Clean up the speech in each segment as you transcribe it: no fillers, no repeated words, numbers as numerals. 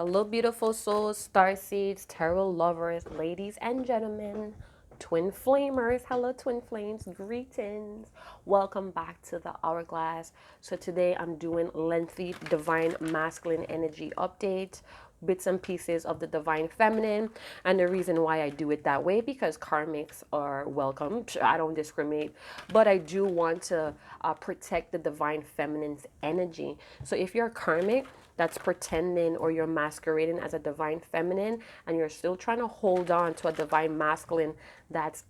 Hello, beautiful souls, star seeds, tarot lovers, ladies and gentlemen, twin flamers. Hello, twin flames. Greetings. Welcome back to the Hourglass. So today I'm doing lengthy divine masculine energy update, bits and pieces of the divine feminine. And the reason why I do it that way, because karmics are welcome. I don't discriminate, but I do want to protect the divine feminine's energy. So if you're karmic that's pretending, or you're masquerading as a divine feminine and you're still trying to hold on to a divine masculine that's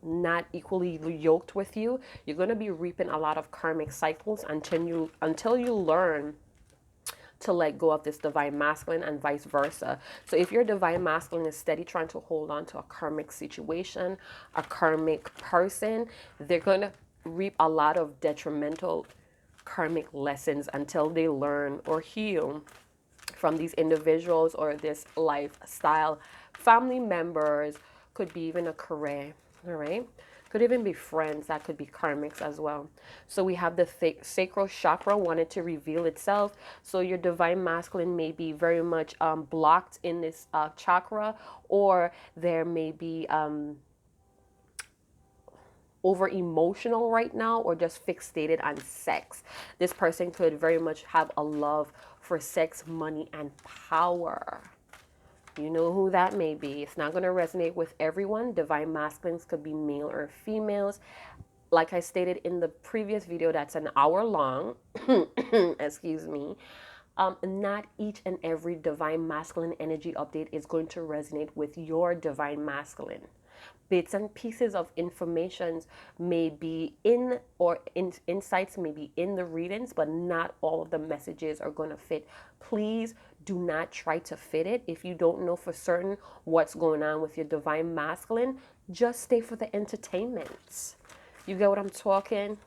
not equally yoked with you, you're going to be reaping a lot of karmic cycles until you learn to let go of this divine masculine, and vice versa. So if your divine masculine is steady trying to hold on to a karmic situation, a karmic person, they're going to reap a lot of detrimental karmic lessons until they learn or heal from these individuals or this lifestyle. Family members, could be even a career, all right? Could even be friends, that could be karmics as well. So we have the sacral chakra wanted to reveal itself. So your divine masculine may be very much blocked in this chakra, or there may be over emotional right now, or just fixated on sex. This person could very much have a love for sex, money, and power. You know who that may be. It's not going to resonate with everyone. Divine masculines could be male or females. Like I stated in the previous video, that's an hour long. Excuse me. Not each and every divine masculine energy update is going to resonate with your divine masculine. Bits and pieces of information may be in, or insights may be in the readings, but not all of the messages are going to fit. Please do not try to fit it. If you don't know for certain what's going on with your divine masculine, just stay for the entertainment. You get what I'm talking?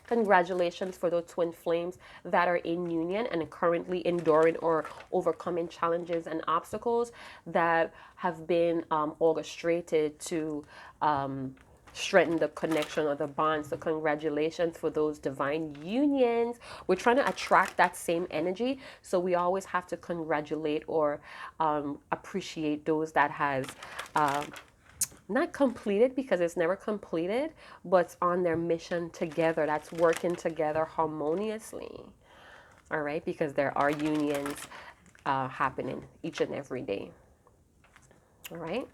Congratulations for those twin flames that are in union and currently enduring or overcoming challenges and obstacles that have been orchestrated to strengthen the connection or the bond. So congratulations for those divine unions. We're trying to attract that same energy, so we always have to congratulate or appreciate those that has not completed, because it's never completed, but on their mission together, that's working together harmoniously. All right, because there are unions happening each and every day. All right,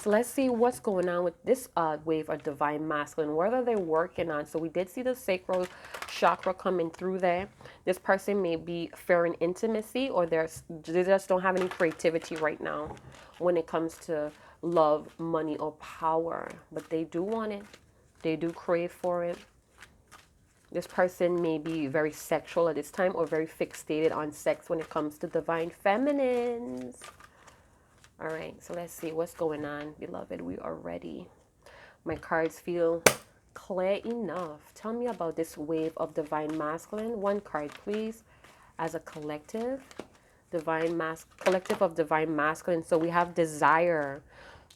so let's see what's going on with this wave of divine masculine. What are they working on? So we did see the sacral chakra coming through there. This person may be fearing intimacy, or they just don't have any creativity right now when it comes to love, money, or power, but they do want it. They do crave for it. This person may be very sexual at this time, or very fixated on sex when it comes to divine feminines. All right, so let's see what's going on, beloved. We are ready. My cards feel clear enough. Tell me about this wave of divine masculine. One card, please, as a collective. Collective of divine masculine. So we have desire.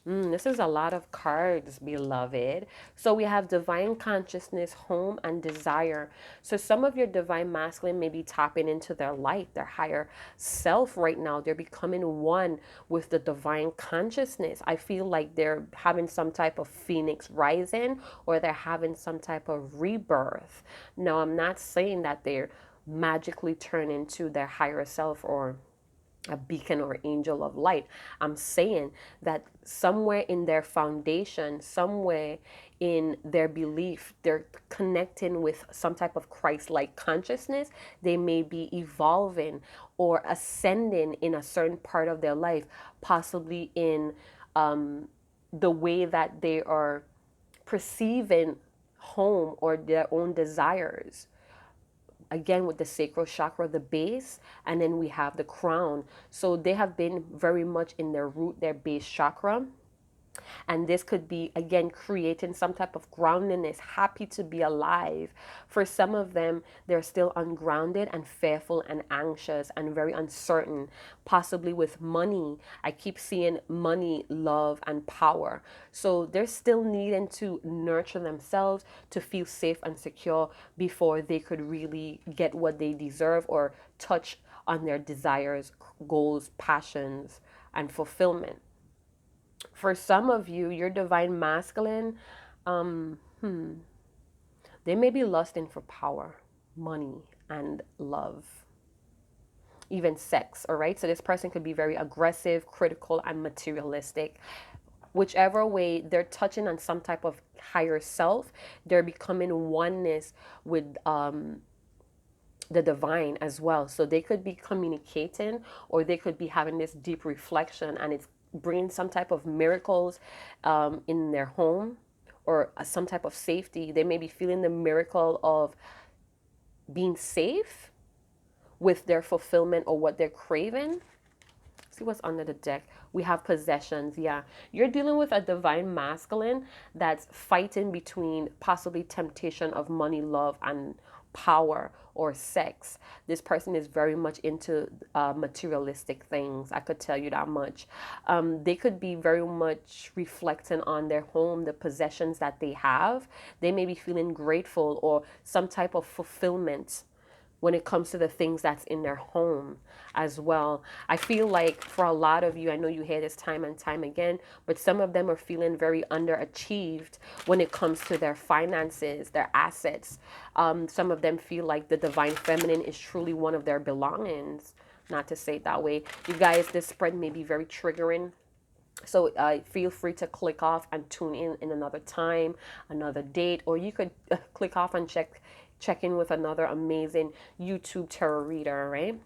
This is a lot of cards, beloved. So we have divine consciousness, home, and desire. So some of your divine masculine may be tapping into their light, their higher self right now. They're becoming one with the divine consciousness. I feel like they're having some type of phoenix rising, or they're having some type of rebirth. Now, I'm not saying that they're magically turn into their higher self or a beacon or angel of light. I'm saying that somewhere in their foundation, somewhere in their belief, they're connecting with some type of Christ-like consciousness. They may be evolving or ascending in a certain part of their life, possibly in the way that they are perceiving home or their own desires. Again, with the sacral chakra, the base, and then we have the crown. So they have been very much in their root, their base chakra. And this could be, again, creating some type of groundedness, happy to be alive. For some of them, they're still ungrounded and fearful and anxious and very uncertain, possibly with money. I keep seeing money, love, and power. So they're still needing to nurture themselves to feel safe and secure before they could really get what they deserve or touch on their desires, goals, passions, and fulfillment. For some of you, your divine masculine, um, they may be lusting for power, money, and love, even sex. All right. So this person could be very aggressive, critical, and materialistic. Whichever way, they're touching on some type of higher self. They're becoming oneness with the divine as well. So they could be communicating, or they could be having this deep reflection, and it's bringing some type of miracles in their home, or some type of safety. They may be feeling the miracle of being safe with their fulfillment or what they're craving. See what's under the deck. We have possessions. Yeah, you're dealing with a divine masculine that's fighting between possibly temptation of money, love, and power, or sex. This person is very much into materialistic things. I could tell you that much. They could be very much reflecting on their home, the possessions that they have. They may be feeling grateful or some type of fulfillment when it comes to the things that's in their home as well. I feel like for a lot of you, I know you hear this time and time again, but some of them are feeling very underachieved when it comes to their finances, their assets. Some of them feel like the divine feminine is truly one of their belongings. Not to say it that way. You guys, this spread may be very triggering. So feel free to click off and tune in another time, another date, or you could click off and check in with another amazing YouTube tarot reader, right?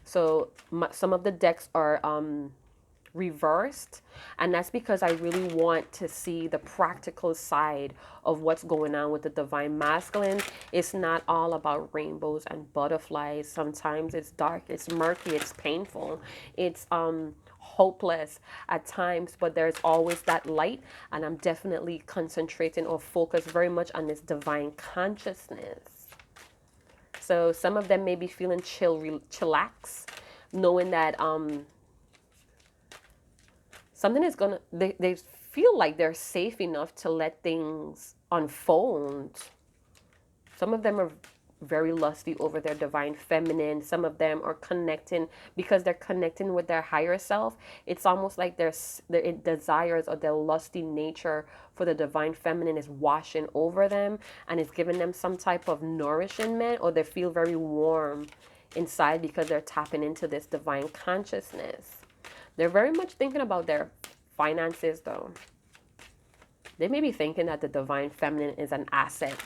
So some of the decks are reversed, and that's because I really want to see the practical side of what's going on with the divine masculine. It's not all about rainbows and butterflies. Sometimes it's dark, it's murky, it's painful, it's hopeless at times, but there's always that light, and I'm definitely concentrating or focused very much on this divine consciousness. So some of them may be feeling chillax, knowing that something is gonna, they feel like they're safe enough to let things unfold. Some of them are very lusty over their divine feminine. Some of them are connecting because they're connecting with their higher self. It's almost like their desires or their lusty nature for the divine feminine is washing over them, and it's giving them some type of nourishment, or they feel very warm inside because they're tapping into this divine consciousness. They're very much thinking about their finances, though. They may be thinking that the divine feminine is an asset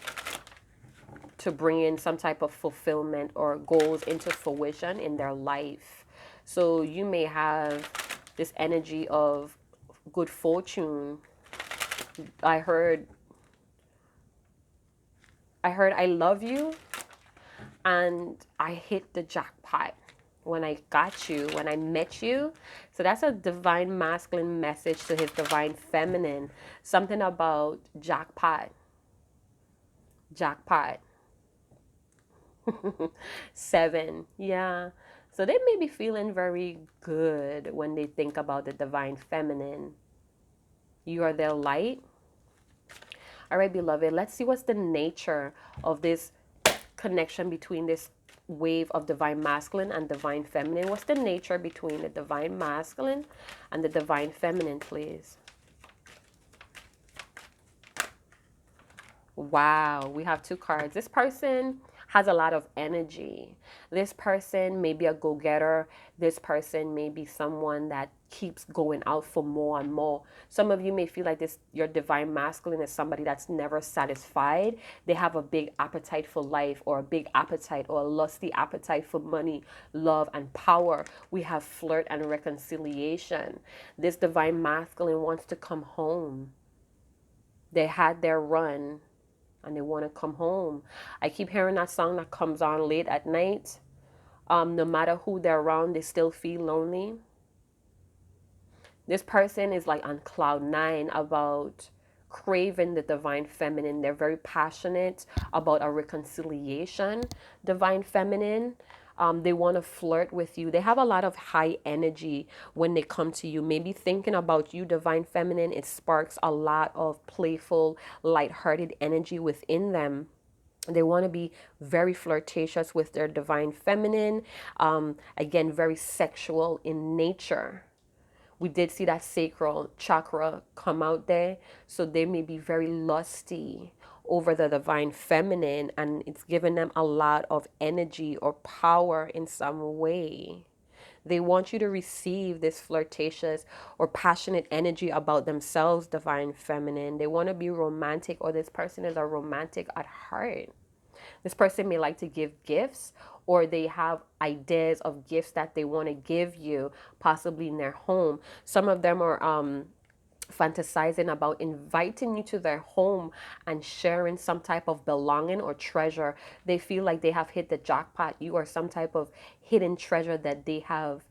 to bring in some type of fulfillment or goals into fruition in their life. So you may have this energy of good fortune. I heard I love you, and I hit the jackpot when I got you, when I met you. So that's a divine masculine message to his divine feminine. Something about jackpot. Jackpot. 7. Yeah. So they may be feeling very good when they think about the divine feminine. You are their light. All right, beloved, let's see what's the nature of this connection between this wave of divine masculine and divine feminine. What's the nature between the divine masculine and the divine feminine, please? Wow, we have 2 cards. This person has a lot of energy. This person may be a go-getter. This person may be someone that keeps going out for more and more. Some of you may feel like this, your divine masculine is somebody that's never satisfied. They have a big appetite for life, or a big appetite or a lusty appetite for money, love, and power. We have flirt and reconciliation. This divine masculine wants to come home. They had their run and they want to come home. I keep hearing that song that comes on late at night. No matter who they're around, they still feel lonely. This person is like on cloud 9 about craving the divine feminine. They're very passionate about a reconciliation, divine feminine. They want to flirt with you. They have a lot of high energy when they come to you. Maybe thinking about you, divine feminine, it sparks a lot of playful, lighthearted energy within them. They want to be very flirtatious with their divine feminine. Again, very sexual in nature. We did see that sacral chakra come out there. So they may be very lusty over the divine feminine, and it's giving them a lot of energy or power in some way. They want you to receive this flirtatious or passionate energy about themselves, divine feminine. They want to be romantic, or this person is a romantic at heart. This person may like to give gifts, or they have ideas of gifts that they want to give you, possibly in their home. Some of them are fantasizing about inviting you to their home and sharing some type of belonging or treasure. They feel like they have hit the jackpot. You are some type of hidden treasure that they have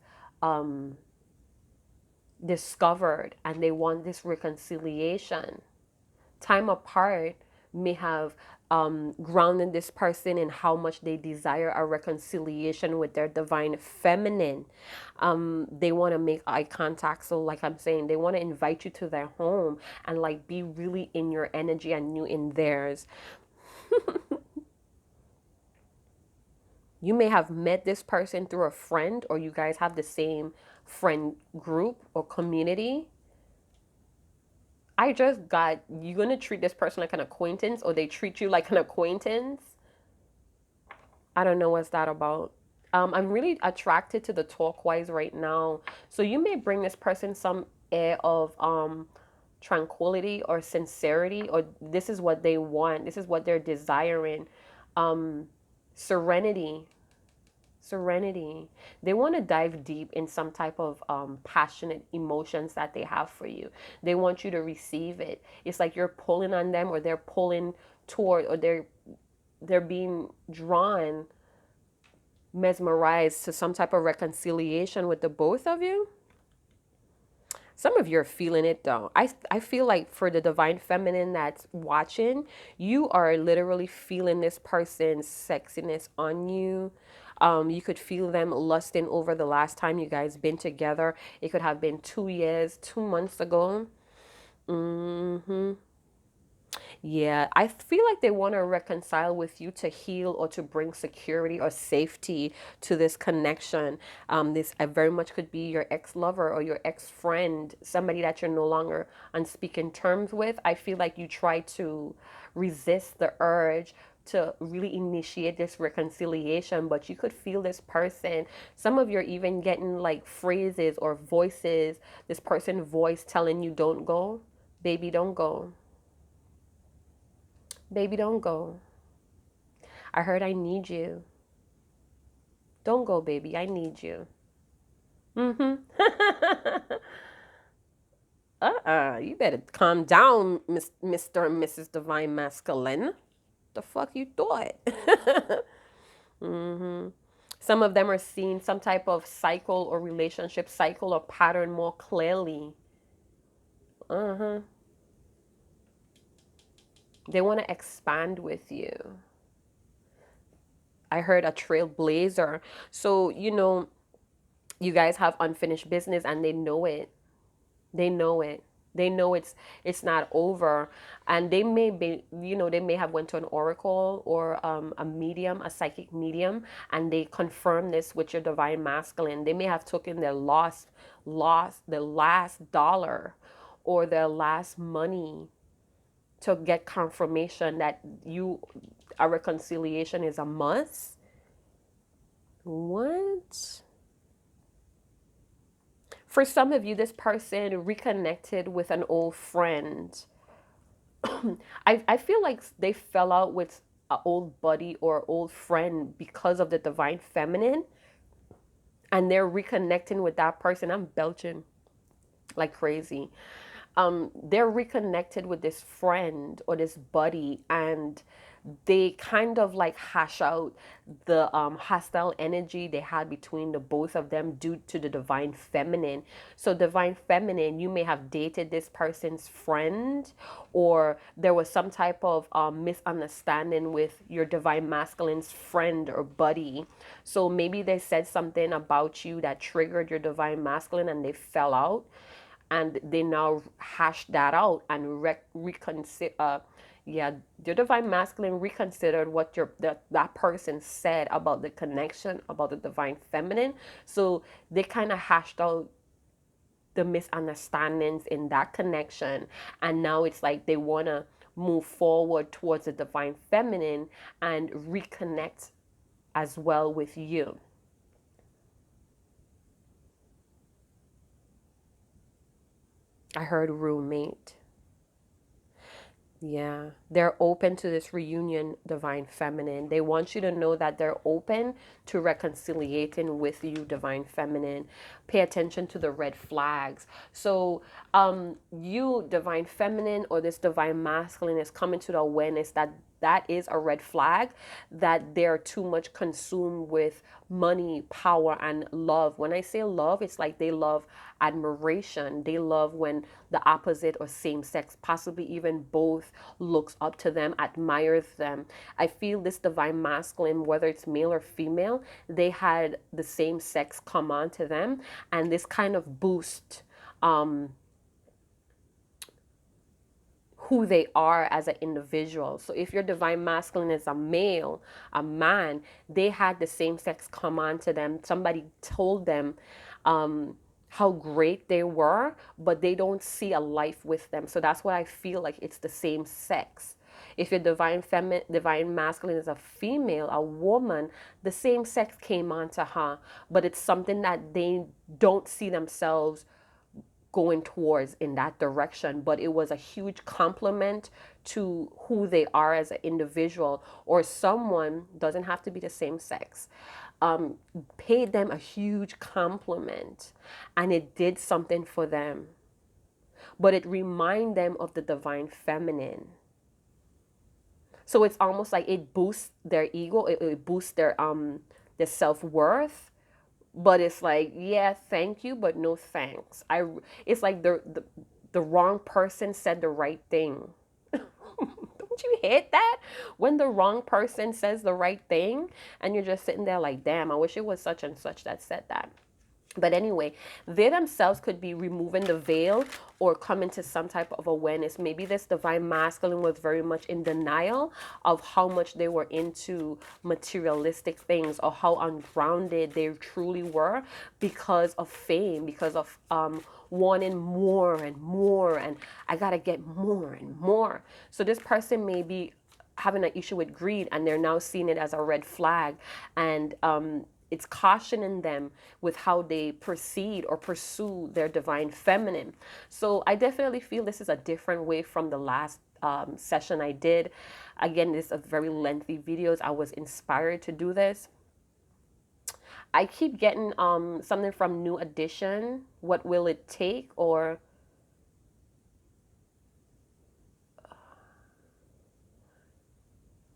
discovered, and they want this reconciliation. Time apart may have grounded this person in how much they desire a reconciliation with their divine feminine. They want to make eye contact. So, like I'm saying, they want to invite you to their home and like be really in your energy and you in theirs. You may have met this person through a friend, or you guys have the same friend group or community. I just got, you're going to treat this person like an acquaintance, or they treat you like an acquaintance. I don't know what's that about. I'm really attracted to the turquoise right now. So you may bring this person some air of tranquility or sincerity, or this is what they want. This is what they're desiring. Serenity. Serenity. They want to dive deep in some type of passionate emotions that they have for you. They want you to receive it. It's like you're pulling on them, or they're pulling toward, or they're being drawn, mesmerized to some type of reconciliation with the both of you. Some of you are feeling it though. I feel like for the divine feminine that's watching, you are literally feeling this person's sexiness on you. You could feel them lusting over the last time you guys been together. It could have been 2 years, 2 months ago. Yeah, I feel like they want to reconcile with you to heal or to bring security or safety to this connection. This very much could be your ex-lover or your ex-friend, somebody that you're no longer on speaking terms with. I feel like you try to resist the urge to really initiate this reconciliation, but you could feel this person. Some of you are even getting like phrases or voices, this person's voice telling you, don't go, baby, don't go. Baby, don't go. I heard I need you. Don't go, baby. I need you. You better calm down, Mr. and Mrs. Divine Masculine. The fuck you thought? Some of them are seeing some type of cycle or relationship cycle or pattern more clearly. They want to expand with you. I heard a trailblazer. So, you guys have unfinished business, and they know it. They know it. They know it's not over, and they may be, they may have went to an oracle or a medium, a psychic medium, and they confirm this with your divine masculine. They may have taken their the last dollar or their last money to get confirmation that a reconciliation is a must. What? For some of you, this person reconnected with an old friend. I feel like they fell out with an old buddy or old friend because of the divine feminine, and they're reconnecting with that person. I'm belching like crazy. They're reconnected with this friend or this buddy, and they kind of like hash out the hostile energy they had between the both of them due to the divine feminine. So divine feminine, you may have dated this person's friend, or there was some type of misunderstanding with your divine masculine's friend or buddy. So maybe they said something about you that triggered your divine masculine, and they fell out, and they now hash that out and reconcile. Yeah, your divine masculine reconsidered what that person said about the connection, about the divine feminine. So they kind of hashed out the misunderstandings in that connection, and now it's like they want to move forward towards the divine feminine and reconnect as well with you. I heard roommate. Yeah, they're open to this reunion, divine feminine. They want you to know that they're open to reconciliating with you, divine feminine. Pay attention to the red flags. So, you, divine feminine, or this divine masculine is coming to the awareness that that is a red flag, that they're too much consumed with money, power, and love. When I say love, it's like they love admiration. They love when the opposite or same sex, possibly even both, looks up to them, admires them. I feel this divine masculine, whether it's male or female, they had the same sex come on to them, and this kind of boost who they are as an individual. So if your divine masculine is a male, a man, they had the same sex come on to them. Somebody told them how great they were, but they don't see a life with them. So that's why I feel like it's the same sex. If your divine masculine is a female, a woman, the same sex came on to her, but it's something that they don't see themselves going towards in that direction. But it was a huge compliment to who they are as an individual, or someone, doesn't have to be the same sex, paid them a huge compliment, and it did something for them, but it reminded them of the divine feminine. So it's almost like it boosts their ego, it boosts their self-worth, but it's like, yeah, thank you, but no thanks. It's like the wrong person said the right thing. Don't you hate that? When the wrong person says the right thing and you're just sitting there like, damn, I wish it was such and such that said that. But anyway, they themselves could be removing the veil or coming to some type of awareness. Maybe this divine masculine was very much in denial of how much they were into materialistic things, or how ungrounded they truly were, because of fame, because of wanting more and more, and I gotta get more and more. So this person may be having an issue with greed, and they're now seeing it as a red flag, and it's cautioning them with how they proceed or pursue their divine feminine. So I definitely feel this is a different way from the last session I did. Again, this is a very lengthy videos. I was inspired to do this. I keep getting something from New Edition. What will it take? Or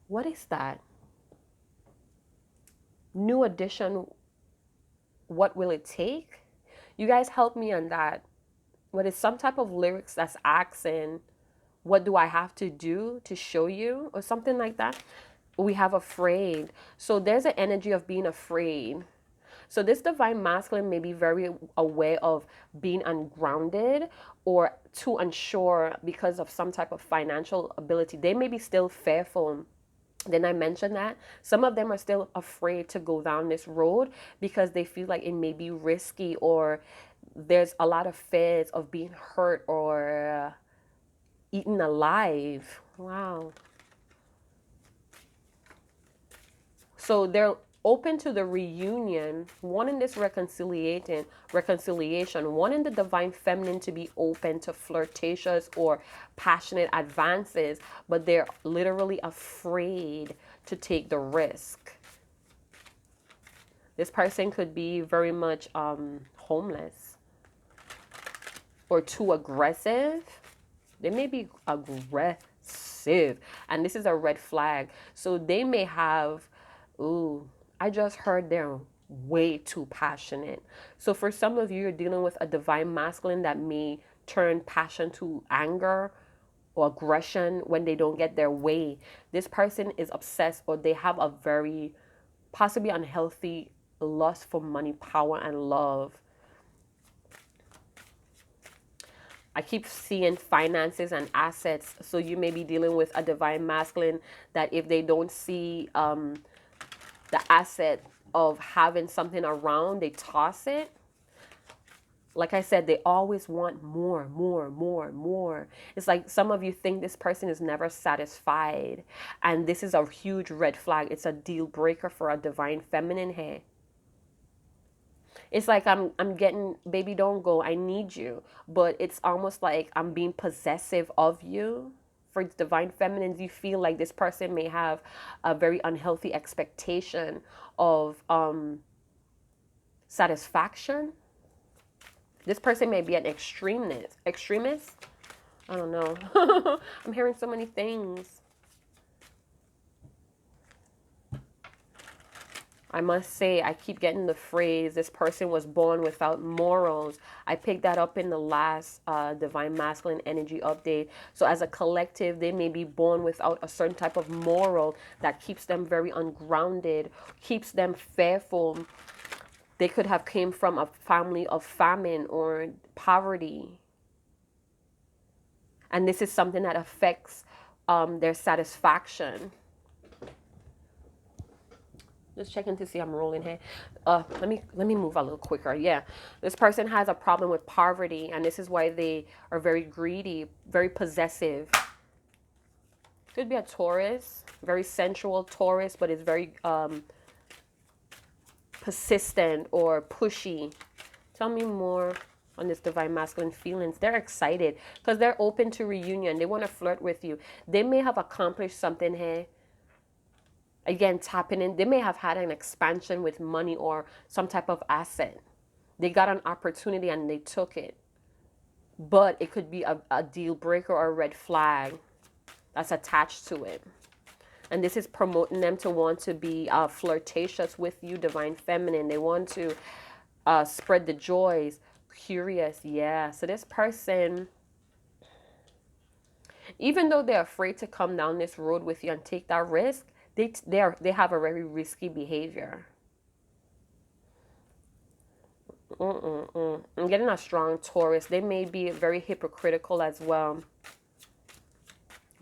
what is that? New Edition. What will it take? You guys help me on that. What is some type of lyrics that's asking, what do I have to do to show you, or something like that? We have afraid. So there's an energy of being afraid. So this divine masculine may be very aware of being ungrounded or too unsure because of some type of financial ability. They may be still fearful. Then I mentioned that some of them are still afraid to go down this road because they feel like it may be risky, or there's a lot of fears of being hurt or eaten alive. Wow. So they're open to the reunion, wanting this reconciliation, wanting the divine feminine to be open to flirtatious or passionate advances, but they're literally afraid to take the risk. This person could be very much homeless or too aggressive. They may be aggressive, and this is a red flag. So they may have, ooh, I just heard they're way too passionate. So for some of you, you're dealing with a divine masculine that may turn passion to anger or aggression when they don't get their way. This person is obsessed, or they have a very possibly unhealthy lust for money, power, and love. I keep seeing finances and assets. So you may be dealing with a divine masculine that if they don't see the asset of having something around, they toss it. Like I said, they always want more, more, more, more. It's like some of you think this person is never satisfied. And this is a huge red flag. It's a deal breaker for a divine feminine here. It's like I'm getting, baby, don't go. I need you. But it's almost like I'm being possessive of you. For divine feminines, you feel like this person may have a very unhealthy expectation of satisfaction. This person may be an extremist. I don't know. I'm hearing so many things. I must say, I keep getting the phrase, this person was born without morals. I picked that up in the last Divine Masculine Energy update. So as a collective, they may be born without a certain type of moral that keeps them very ungrounded, keeps them fearful. They could have came from a family of famine or poverty. And this is something that affects their satisfaction. Just checking to see I'm rolling here. Let me move a little quicker. Yeah, this person has a problem with poverty, and this is why they are very greedy, very possessive. Could be a Taurus, very sensual Taurus, but it's very persistent or pushy. Tell me more on this divine masculine feelings. They're excited because they're open to reunion. They want to flirt with you. They may have accomplished something here. Again, tapping in. They may have had an expansion with money or some type of asset. They got an opportunity and they took it. But it could be a deal breaker or a red flag that's attached to it. And this is promoting them to want to be flirtatious with you, divine feminine. They want to spread the joys. Curious, yeah. So this person, even though they're afraid to come down this road with you and take that risk, they have a very risky behavior. I'm getting a strong Taurus. They may be very hypocritical as well.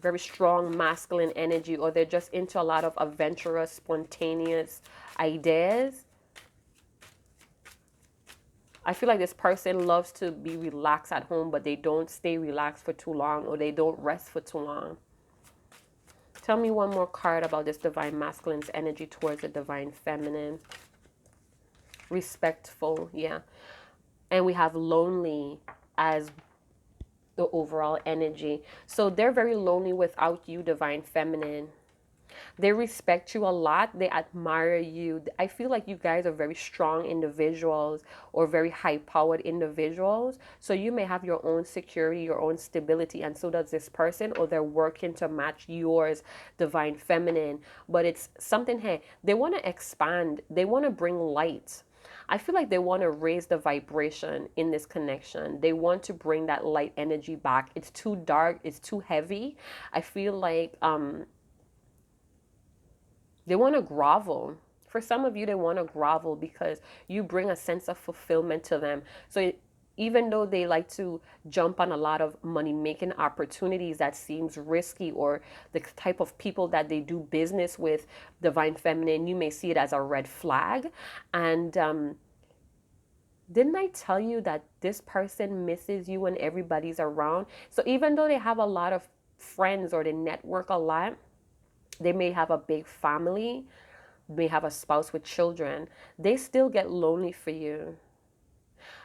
Very strong masculine energy, or they're just into a lot of adventurous, spontaneous ideas. I feel like this person loves to be relaxed at home, but they don't stay relaxed for too long, or they don't rest for too long. Tell me one more card about this divine masculine's energy towards the divine feminine. Respectful, yeah. And we have lonely as the overall energy. So they're very lonely without you, divine feminine. They respect you a lot. They admire you. I feel like you guys are very strong individuals or very high-powered individuals. So you may have your own security, your own stability, and so does this person, or they're working to match yours, divine feminine. But it's something here. They want to expand. They want to bring light. I feel like they want to raise the vibration in this connection. They want to bring that light energy back. It's too dark. It's too heavy. I feel like they want to grovel. For some of you, they want to grovel because you bring a sense of fulfillment to them. So even though they like to jump on a lot of money-making opportunities that seems risky, or the type of people that they do business with, divine feminine, you may see it as a red flag. And didn't I tell you that this person misses you when everybody's around? So even though they have a lot of friends or they network a lot, they may have a big family, may have a spouse with children, they still get lonely for you.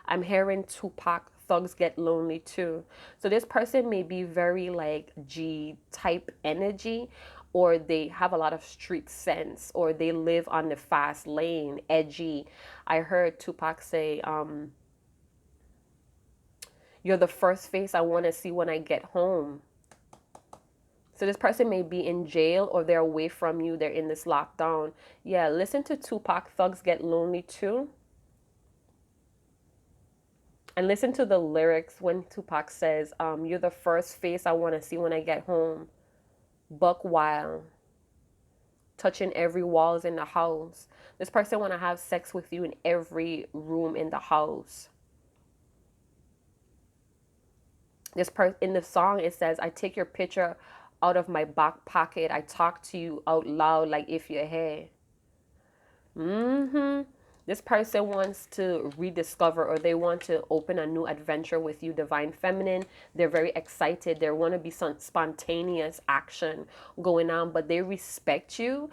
I'm hearing Tupac, thugs get lonely too. So this person may be very like G type energy, or they have a lot of street sense, or they live on the fast lane, edgy. I heard Tupac say, you're the first face I want to see when I get home. So this person may be in jail, or they're away from you. They're in this lockdown. Yeah, listen to Tupac, thugs get lonely too. And listen to the lyrics when Tupac says, you're the first face I want to see when I get home. Buck wild. Touching every walls in the house. This person want to have sex with you in every room in the house. In the song, it says, I take your picture out of my back pocket. I talk to you out loud like if you're here. This person wants to rediscover, or they want to open a new adventure with you, divine feminine. They're very excited. There want to be some spontaneous action going on, but they respect you.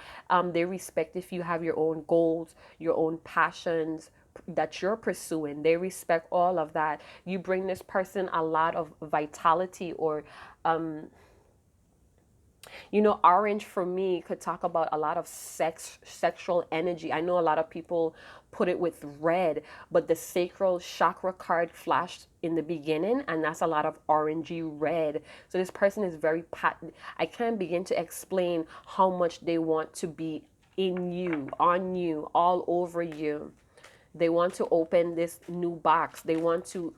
They respect if you have your own goals, your own passions that you're pursuing. They respect all of that. You bring this person a lot of vitality, or orange for me could talk about a lot of sexual energy. I know a lot of people put it with red, but the sacral chakra card flashed in the beginning, and that's a lot of orangey red. So this person is very patent. I can't begin to explain how much they want to be in you, on you, all over you. They want to open this new box. They want to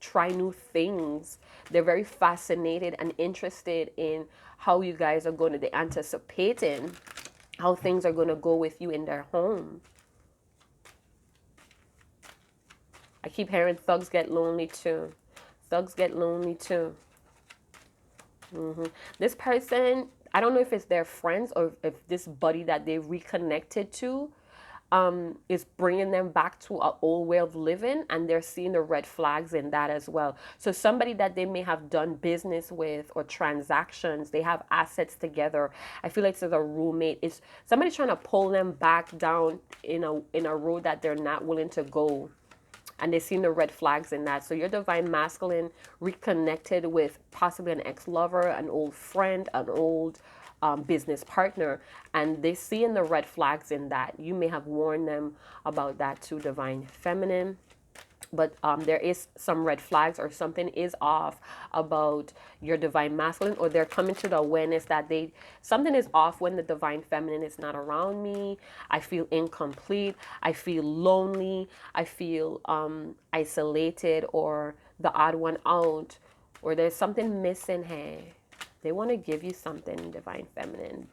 try new things. They're very fascinated and interested in how you guys are going to, they're anticipating how things are going to go with you in their home. I keep hearing thugs get lonely too. Thugs get lonely too. This person, I don't know if it's their friends or if this buddy that they reconnected to is bringing them back to an old way of living, and they're seeing the red flags in that as well. So somebody that they may have done business with or transactions, they have assets together. I feel like it's a roommate. It's somebody trying to pull them back down in a road that they're not willing to go. And they've seen the red flags in that. So your divine masculine reconnected with possibly an ex-lover, an old friend, an old business partner, and they see in the red flags in that. You may have warned them about that too, divine feminine. But there is some red flags, or something is off about your divine masculine, or they're coming to the awareness that something is off when the divine feminine is not around me. I feel incomplete. I feel lonely. I feel isolated, or the odd one out, or there's something missing here. They want to give you something, divine feminine,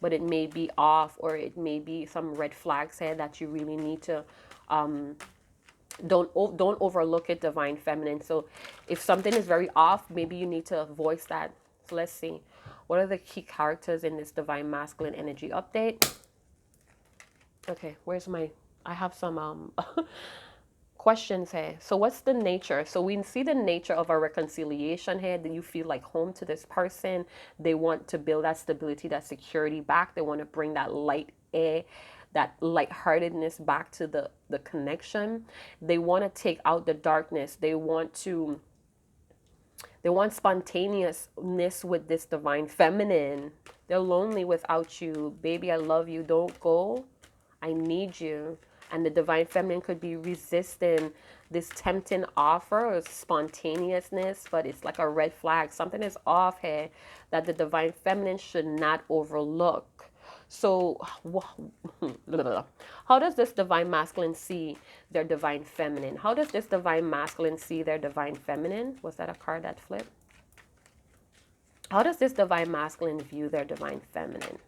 but it may be off, or it may be some red flags here that you really need to don't overlook it, divine feminine. So if something is very off, maybe you need to voice that. So let's see, what are the key characters in this divine masculine energy update? Okay, I have some questions here. So what's the nature? So we see the nature of a reconciliation here. Do you feel like home to this person? They want to build that stability, that security back. They want to bring that light air, that lightheartedness back to the connection. They want to take out the darkness. They want spontaneousness with this divine feminine. They're lonely without you. Baby, I love you. Don't go. I need you. And the divine feminine could be resisting this tempting offer of spontaneousness, but it's like a red flag. Something is off here that the divine feminine should not overlook. So how does this divine masculine see their divine feminine? How does this divine masculine see their divine feminine? Was that a card that flipped? How does this divine masculine view their divine feminine?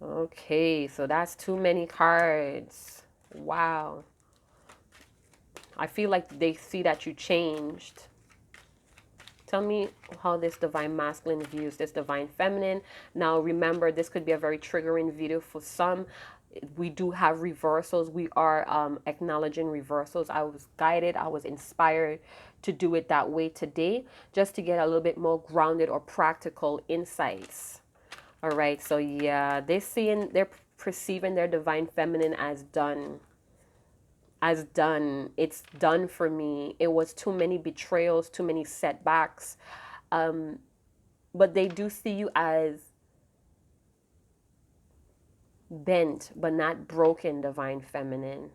Okay, so that's too many cards. Wow. I feel like they see that you changed. Tell me how this divine masculine views this divine feminine. Now remember, this could be a very triggering video for some. We do have reversals. We are acknowledging reversals. I was guided, I was inspired to do it that way today, just to get a little bit more grounded or practical insights. All right, so yeah, they're perceiving their divine feminine as done. It's done for me. It was too many betrayals, too many setbacks. But they do see you as bent but not broken, divine feminine.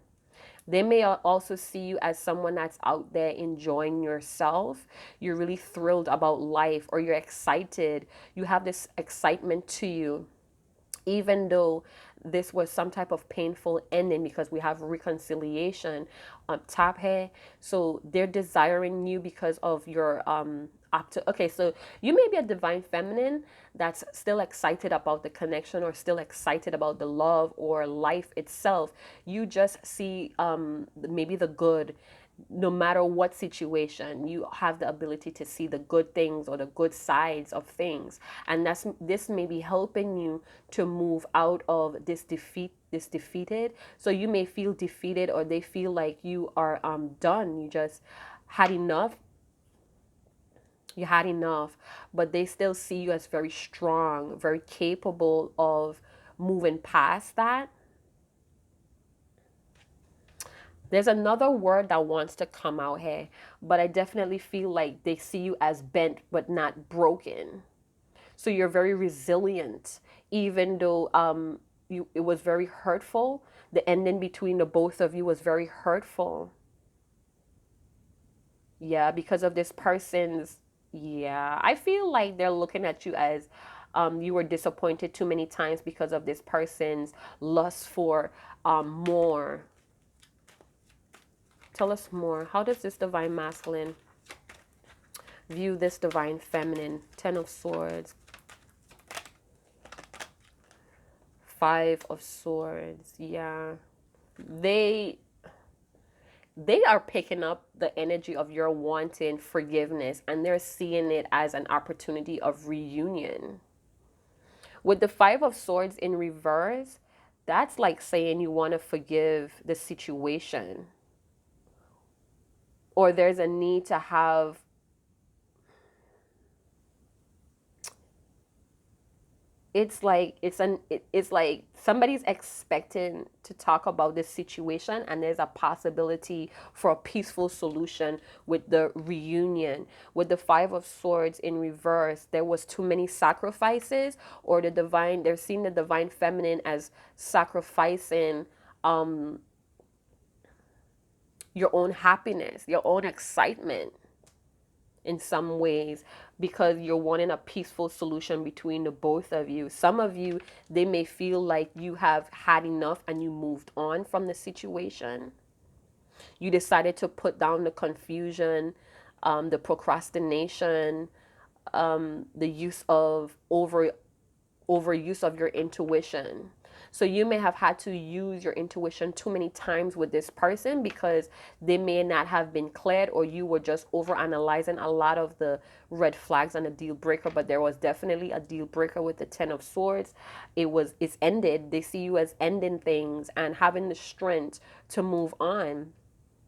They may also see you as someone that's out there enjoying yourself. You're really thrilled about life, or you're excited. You have this excitement to you, even though this was some type of painful ending, because we have reconciliation on top here. So they're desiring you because of your okay, so you may be a divine feminine that's still excited about the connection, or still excited about the love or life itself. You just see maybe the good, no matter what situation, you have the ability to see the good things or the good sides of things. And this may be helping you to move out of this defeated. So you may feel defeated, or they feel like you are done. You just had enough. You had enough, but they still see you as very strong, very capable of moving past that. There's another word that wants to come out here, but I definitely feel like they see you as bent but not broken. So you're very resilient, even though it was very hurtful. The ending between the both of you was very hurtful. Yeah, because of this person's, yeah, I feel like they're looking at you as you were disappointed too many times because of this person's lust for more. Tell us more. How does this divine masculine view this divine feminine? Ten of Swords, Five of Swords. Yeah, they are picking up the energy of your wanting forgiveness, and they're seeing it as an opportunity of reunion. With the Five of Swords in reverse, that's like saying you want to forgive the situation, or there's a need to have, it's like somebody's expecting to talk about this situation, and there's a possibility for a peaceful solution with the reunion. With the Five of Swords in reverse, there was too many sacrifices, or they're seeing the divine feminine as sacrificing your own happiness, your own excitement in some ways, because you're wanting a peaceful solution between the both of you. Some of you, they may feel like you have had enough and you moved on from the situation. You decided to put down the confusion, the procrastination, the use of overuse of your intuition. So you may have had to use your intuition too many times with this person because they may not have been cleared, or you were just over analyzing a lot of the red flags and a deal breaker. But there was definitely a deal breaker with the Ten of Swords. It's ended. They see you as ending things and having the strength to move on,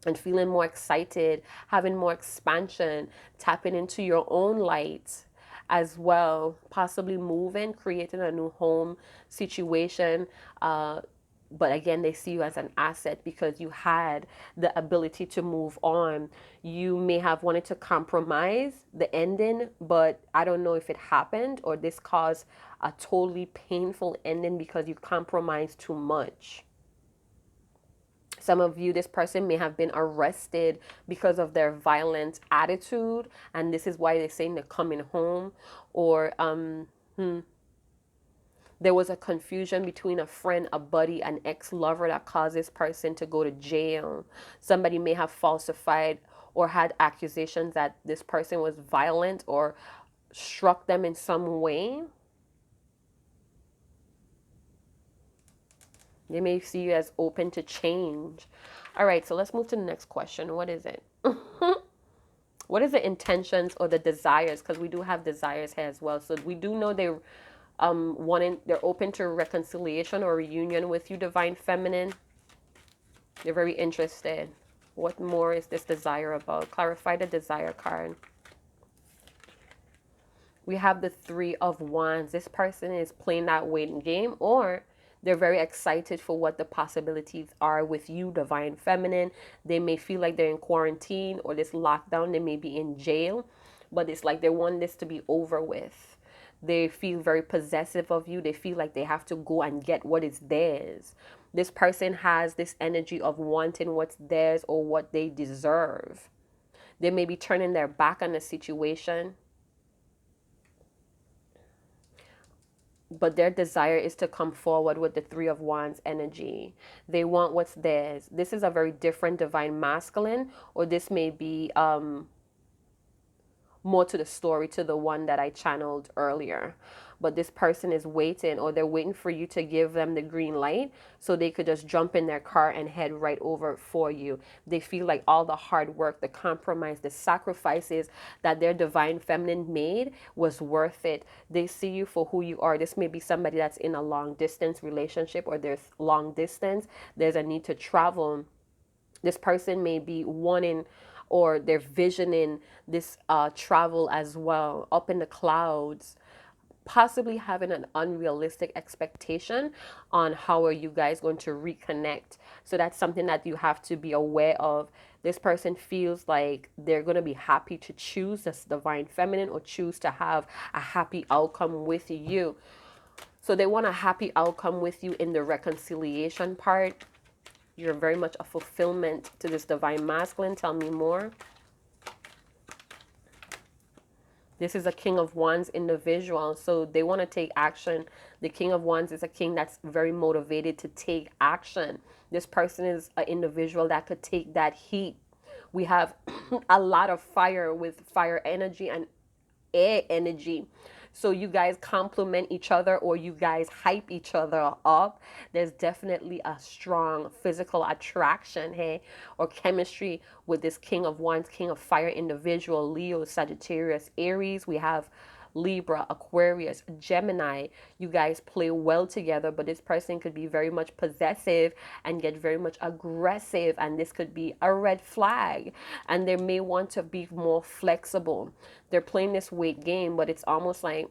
and feeling more excited, having more expansion, tapping into your own light as well, possibly moving, creating a new home situation. But again, they see you as an asset because you had the ability to move on. You may have wanted to compromise the ending, but I don't know if it happened, or this caused a totally painful ending because you compromised too much. Some of you, this person may have been arrested because of their violent attitude, and this is why they're saying they're coming home. Or there was a confusion between a friend, a buddy, an ex-lover that caused this person to go to jail. Somebody may have falsified or had accusations that this person was violent or struck them in some way. They may see you as open to change. All right, so let's move to the next question. What is it? What is the intentions or the desires? Because we do have desires here as well. So we do know they're they're open to reconciliation or reunion with you, divine feminine. They're very interested. What more is this desire about? Clarify the desire card. We have the Three of Wands. This person is playing that waiting game, or they're very excited for what the possibilities are with you, divine feminine. They may feel like they're in quarantine or this lockdown. They may be in jail, but it's like they want this to be over with. They feel very possessive of you. They feel like they have to go and get what is theirs. This person has this energy of wanting what's theirs or what they deserve. They may be turning their back on the situation, but their desire is to come forward with the Three of Wands energy. They want what's theirs. This is a very different divine masculine, or this may be more to the story, to the one that I channeled earlier. But this person is waiting, or they're waiting for you to give them the green light so they could just jump in their car and head right over for you. They feel like all the hard work, the compromise, the sacrifices that their divine feminine made was worth it. They see you for who you are. This may be somebody that's in a long distance relationship, or there's long distance, there's a need to travel. This person may be wanting, or they're visioning this travel as well, up in the clouds, possibly having an unrealistic expectation on how are you guys going to reconnect. So that's something that you have to be aware of. This person feels like they're going to be happy to choose this divine feminine, or choose to have a happy outcome with you. So they want a happy outcome with you in the reconciliation part. You're very much a fulfillment to this divine masculine. Tell me more. This is a King of Wands individual, so they want to take action. The King of Wands is a king that's very motivated to take action. This person is an individual that could take that heat. We have a lot of fire, with fire energy and air energy. So you guys complement each other, or you guys hype each other up. There's definitely a strong physical attraction, hey, or chemistry with this King of Wands, King of Fire individual. Leo, Sagittarius, Aries. We have Libra, Aquarius, Gemini. You guys play well together, but this person could be very much possessive and get very much aggressive, and this could be a red flag. And they may want to be more flexible. They're playing this weight game, but it's almost like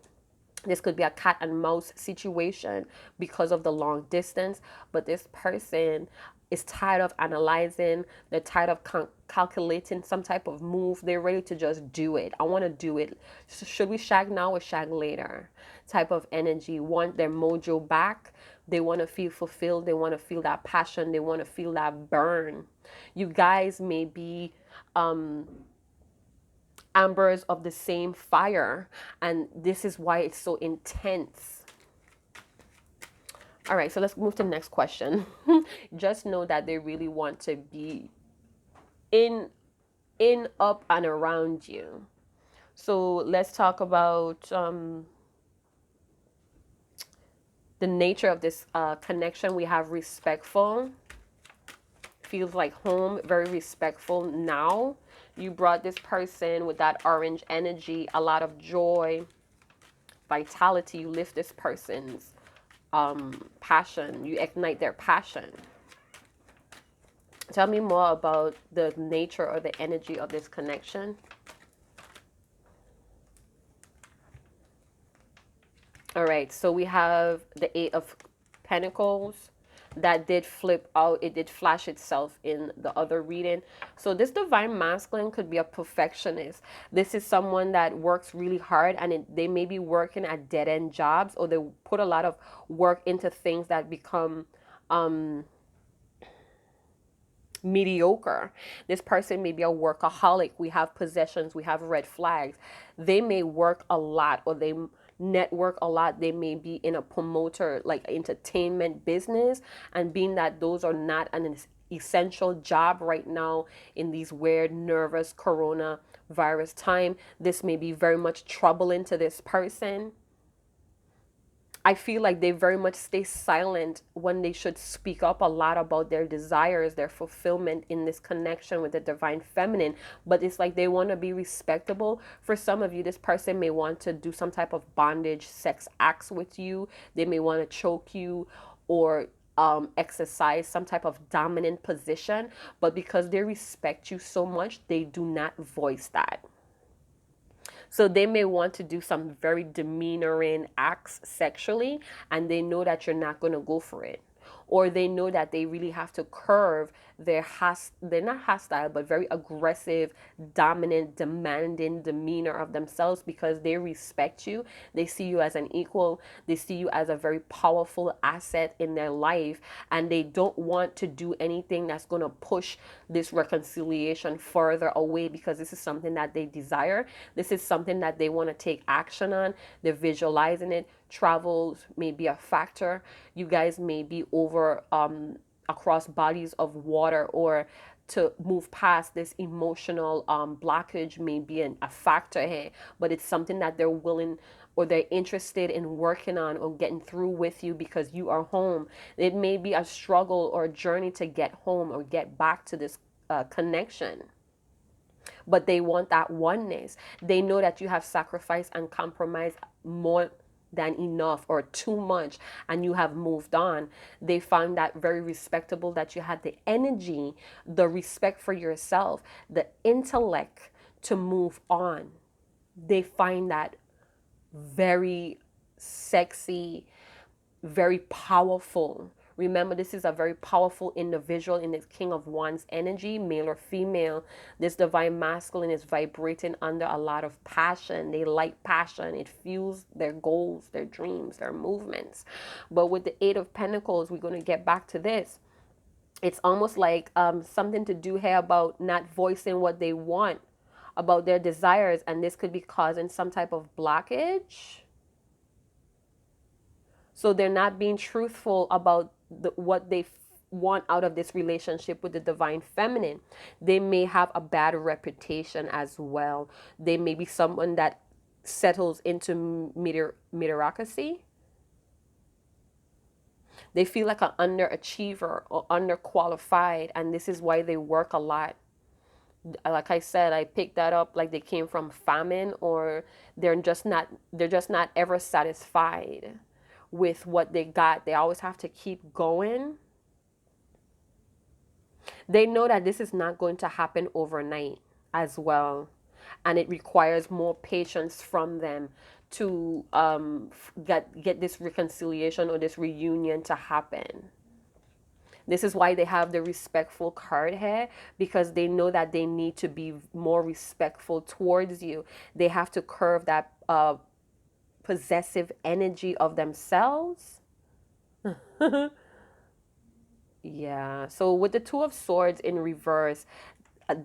this could be a cat and mouse situation because of the long distance. But this person is tired of analyzing. They're tired of calculating some type of move. They're ready to just do it. I want to do it. So should we shag now or shag later? Type of energy. Want their mojo back. They want to feel fulfilled. They want to feel that passion. They want to feel that burn. You guys may be embers of the same fire, and this is why it's so intense. All right, so let's move to the next question. Just know that they really want to be in, up, and around you. So let's talk about the nature of this connection. We have respectful. Feels like home, very respectful. Now you brought this person with that orange energy, a lot of joy, vitality. You lift this person's passion. You ignite their passion. Tell me more about the nature or the energy of this connection. All right, so we have the Eight of Pentacles. That did flip out. It did flash itself in the other reading. So this divine masculine could be a perfectionist. This is someone that works really hard, and they may be working at dead-end jobs, or they put a lot of work into things that become mediocre. This person may be a workaholic. We have possessions. We have red flags. They may work a lot, or they network a lot. They may be in a promoter, like entertainment business, and being that those are not an essential job right now in these weird, nervous coronavirus time, this may be very much troubling to this person. I feel like they very much stay silent when they should speak up a lot about their desires, their fulfillment in this connection with the divine feminine. But it's like they want to be respectable. For some of you, this person may want to do some type of bondage sex acts with you. They may want to choke you, or exercise some type of dominant position. But because they respect you so much, they do not voice that. So they may want to do some very demeanoring acts sexually, and they know that you're not going to go for it. Or they know that they really have to curve their they're not hostile, but very aggressive, dominant, demanding demeanor of themselves, because they respect you. They see you as an equal. They see you as a very powerful asset in their life, and they don't want to do anything that's going to push this reconciliation further away, because this is something that they desire. This is something that they want to take action on. They're visualizing it. Travels may be a factor. You guys may be over across bodies of water, or to move past this emotional blockage may be a factor here, but it's something that they're willing or they're interested in working on or getting through with you because you are home. It may be a struggle or a journey to get home or get back to this connection, but they want that oneness. They know that you have sacrificed and compromised more than enough or too much, and you have moved on. They find that very respectable, that you had the energy, the respect for yourself, the intellect to move on. They find that very sexy, very powerful. Remember, this is a very powerful individual in this King of Wands energy, male or female. This divine masculine is vibrating under a lot of passion. They like passion. It fuels their goals, their dreams, their movements. But with the Eight of Pentacles, we're going to get back to this. It's almost like something to do here about not voicing what they want, about their desires, and this could be causing some type of blockage. So they're not being truthful about what they want out of this relationship with the divine feminine. They may have a bad reputation as well. They may be someone that settles into mediocrity. They feel like an underachiever or underqualified, and this is why they work a lot. Like I said, I picked that up like they came from famine, or they're just not ever satisfied with what they got. They always have to keep going. They know that this is not going to happen overnight as well, and it requires more patience from them to get this reconciliation or this reunion to happen. This is why they have the respectful card here, because they know that they need to be more respectful towards you. They have to curve that possessive energy of themselves. Yeah. So with the Two of Swords in reverse,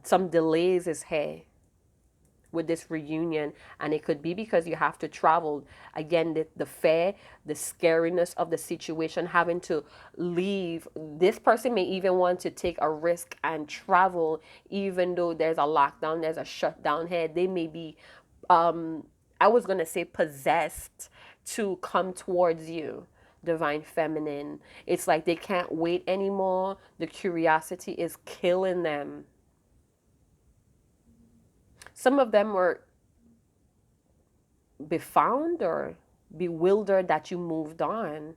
some delays is here with this reunion, and it could be because you have to travel again. The fear, the scariness of the situation, having to leave. This person may even want to take a risk and travel, even though there's a lockdown, there's a shutdown here. They may be I was gonna say possessed to come towards you, divine feminine. It's like they can't wait anymore. The curiosity is killing them. Some of them were befound or bewildered that you moved on.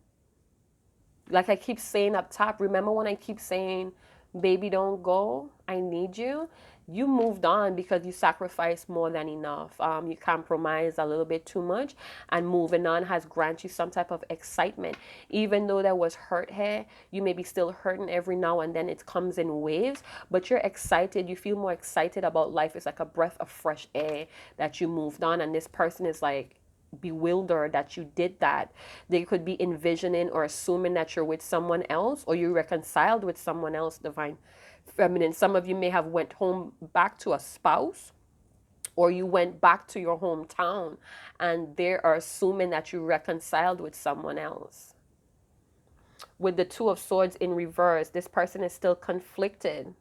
Like I keep saying up top, remember when I keep saying, baby, don't go, I need you? You moved on because you sacrificed more than enough. You compromised a little bit too much, and moving on has granted you some type of excitement. Even though there was hurt here, you may be still hurting every now and then. It comes in waves, but you're excited. You feel more excited about life. It's like a breath of fresh air that you moved on, and this person is like bewildered that you did that. They could be envisioning or assuming that you're with someone else, or you reconciled with someone else, divine feminine. Some of you may have went home back to a spouse, or you went back to your hometown, and they are assuming that you reconciled with someone else. With the Two of Swords in reverse, this person is still conflicted.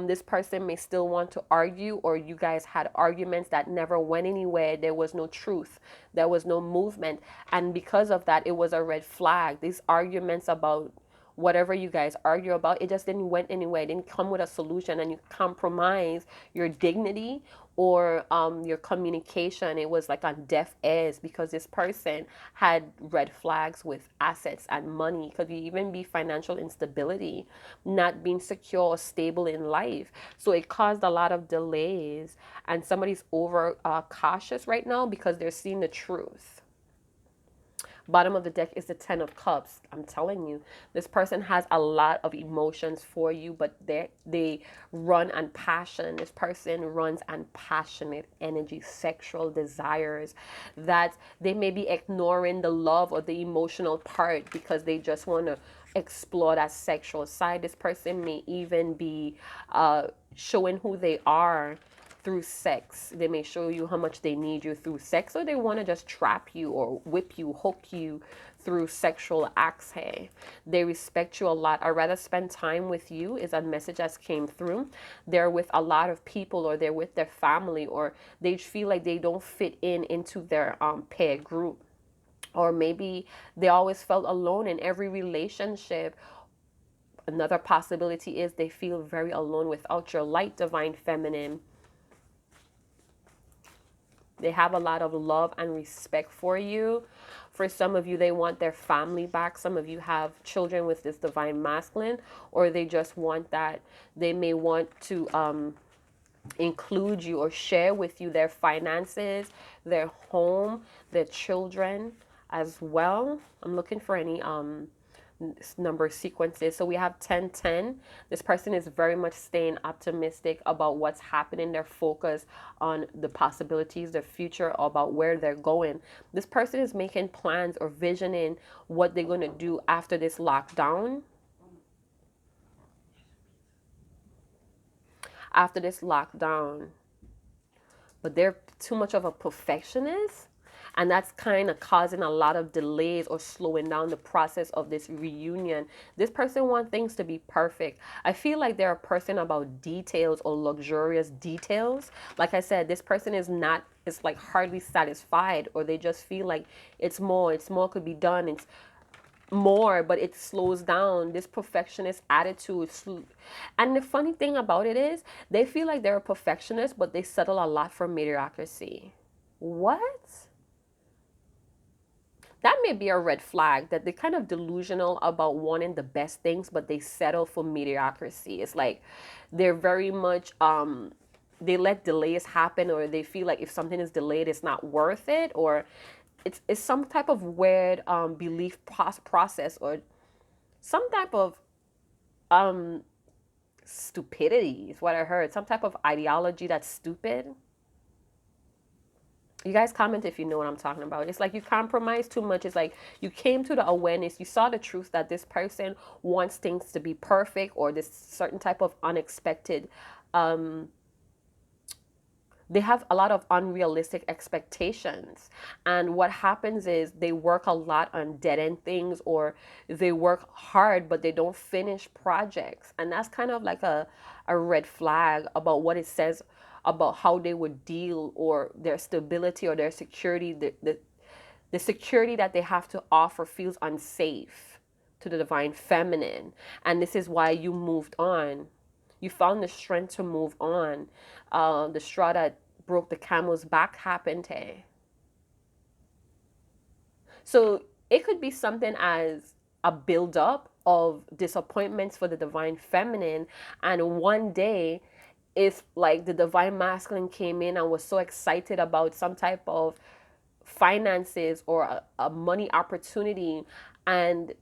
This person may still want to argue, or you guys had arguments that never went anywhere. There was no truth. There was no movement. And because of that, it was a red flag. These arguments about whatever you guys argue about, it just didn't went anywhere. It didn't come with a solution, and you compromise your dignity or your communication. It was like on deaf ears because this person had red flags with assets and money. Could even be financial instability, not being secure or stable in life. So it caused a lot of delays, and somebody's over cautious right now because they're seeing the truth. Bottom of the deck is the Ten of Cups. I'm telling you, this person has a lot of emotions for you, but they run on passion. This person runs on passionate energy, sexual desires, that they may be ignoring the love or the emotional part because they just want to explore that sexual side. This person may even be showing who they are through sex. They may show you how much they need you through sex, or they want to just trap you or whip you, hook you through sexual acts. Hey, they respect you a lot. I'd rather spend time with you is a message that came through. They're with a lot of people, or they're with their family, or they feel like they don't fit in into their peer group, or maybe they always felt alone in every relationship. Another possibility is they feel very alone without your light, divine feminine. They have a lot of love and respect for you. For some of you, they want their family back. Some of you have children with this divine masculine, or they just want that. They may want to include you or share with you their finances, their home, their children as well. I'm looking for any number sequences. So we have 1010. This person is very much staying optimistic about what's happening. They're focused on the possibilities, the future, about where they're going. This person is making plans or visioning what they're going to do after this lockdown. After this lockdown. But they're too much of a perfectionist, and that's kind of causing a lot of delays or slowing down the process of this reunion. This person wants things to be perfect. I feel like they're a person about details or luxurious details. Like I said, this person is not, it's like hardly satisfied, or they just feel like it's more could be done. It's more, but it slows down. This perfectionist attitude. And the funny thing about it is, they feel like they're a perfectionist, but they settle a lot for mediocrity. What? That may be a red flag, that they're kind of delusional about wanting the best things, but they settle for mediocrity. It's like they're very much they let delays happen, or they feel like if something is delayed, it's not worth it, or it's some type of weird belief process, or some type of stupidity is what I heard. Some type of ideology that's stupid. You guys comment if you know what I'm talking about. It's like you compromise too much. It's like you came to the awareness, you saw the truth that this person wants things to be perfect, or this certain type of unexpected they have a lot of unrealistic expectations. And what happens is they work a lot on dead end things, or they work hard, but they don't finish projects. And that's kind of like a red flag about what it says about how they would deal, or their stability, or their security. The security that they have to offer feels unsafe to the divine feminine. And this is why you moved on. You found the strength to move on. The straw that broke the camel's back happened. Hey. So it could be something as a build-up of disappointments for the divine feminine. And one day, if like the divine masculine came in and was so excited about some type of finances or a money opportunity, and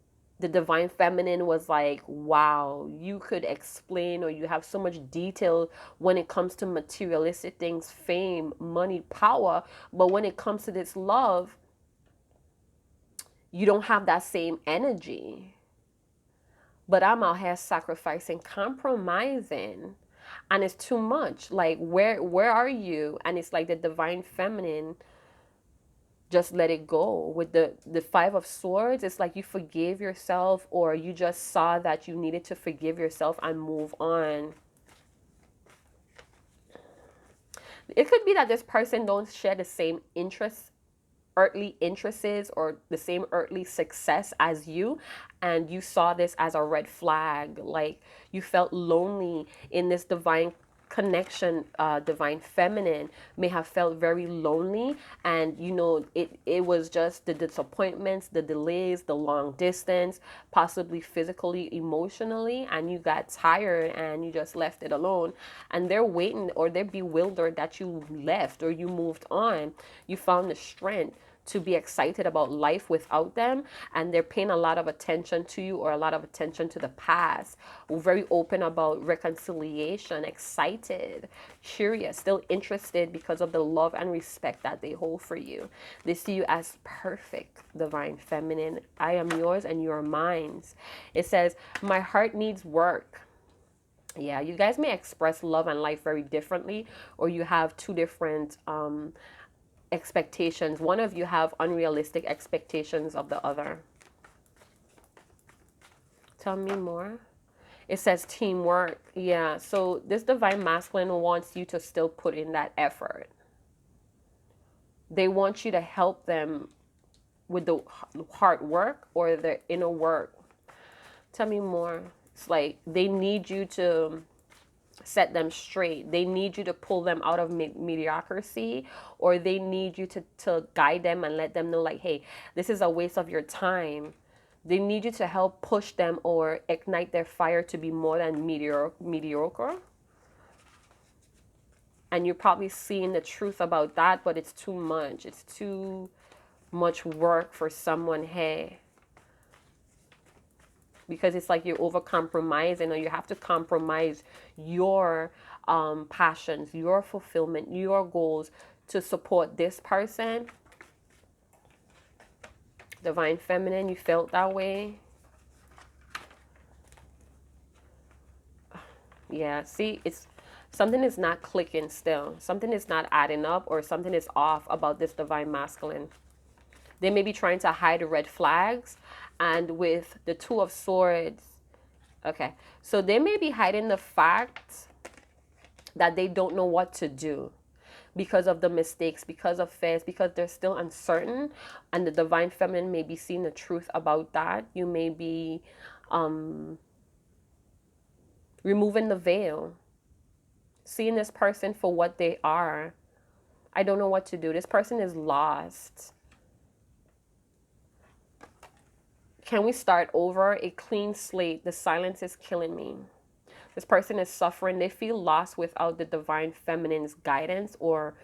the divine feminine was like, wow, you could explain, or you have so much detail when it comes to materialistic things, fame, money, power, but when it comes to this love, you don't have that same energy. But I'm out here sacrificing, compromising, and it's too much. Like, where are you? And it's like the divine feminine just let it go. With the Five of Swords, it's like you forgave yourself, or you just saw that you needed to forgive yourself and move on. It could be that this person don't share the same interests, earthly interests, or the same earthly success as you, and you saw this as a red flag. Like, you felt lonely in this divine connection. Divine feminine may have felt very lonely, and you know, it was just the disappointments, the delays, the long distance, possibly physically, emotionally, and you got tired and you just left it alone. And they're waiting, or they're bewildered that you left or you moved on. You found the strength to be excited about life without them, and they're paying a lot of attention to you, or a lot of attention to the past. Very open about reconciliation, excited, curious, still interested because of the love and respect that they hold for you. They see you as perfect, divine feminine. I am yours and you are mine. It says, my heart needs work. Yeah, you guys may express love and life very differently, or you have two different expectations. One of you have unrealistic expectations of the other. Tell me more. It says teamwork. Yeah. So this divine masculine wants you to still put in that effort. They want you to help them with the hard work or the inner work. Tell me more. It's like they need you to set them straight. They need you to pull them out of mediocrity, or they need you to guide them and let them know, like, hey, this is a waste of your time. They need you to help push them or ignite their fire to be more than mediocre. And you're probably seeing the truth about that, but it's too much. It's too much work for someone, hey. Because it's like you're over compromising, or you have to compromise your passions, your fulfillment, your goals to support this person. Divine feminine, you felt that way. Yeah, see, it's something is not clicking still. Something is not adding up, or something is off about this divine masculine. They may be trying to hide red flags. And with the Two of Swords, okay, so they may be hiding the fact that they don't know what to do because of the mistakes, because of fears, because they're still uncertain. And the divine feminine may be seeing the truth about that. You may be removing the veil, seeing this person for what they are. I don't know what to do. This person is lost. Can we start over? A clean slate. The silence is killing me. This person is suffering. They feel lost without the divine feminine's guidance or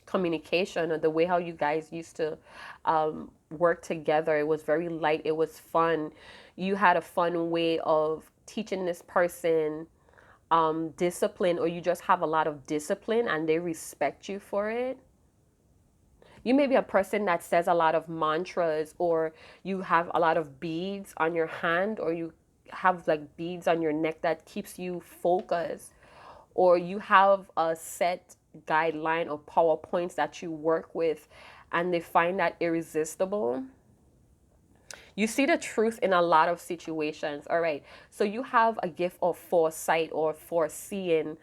communication, or the way how you guys used to work together. It was very light. It was fun. You had a fun way of teaching this person discipline, or you just have a lot of discipline and they respect you for it. You may be a person that says a lot of mantras, or you have a lot of beads on your hand, or you have like beads on your neck that keeps you focused, or you have a set guideline or PowerPoints that you work with and they find that irresistible. You see the truth in a lot of situations. All right. So you have a gift of foresight or foreseeing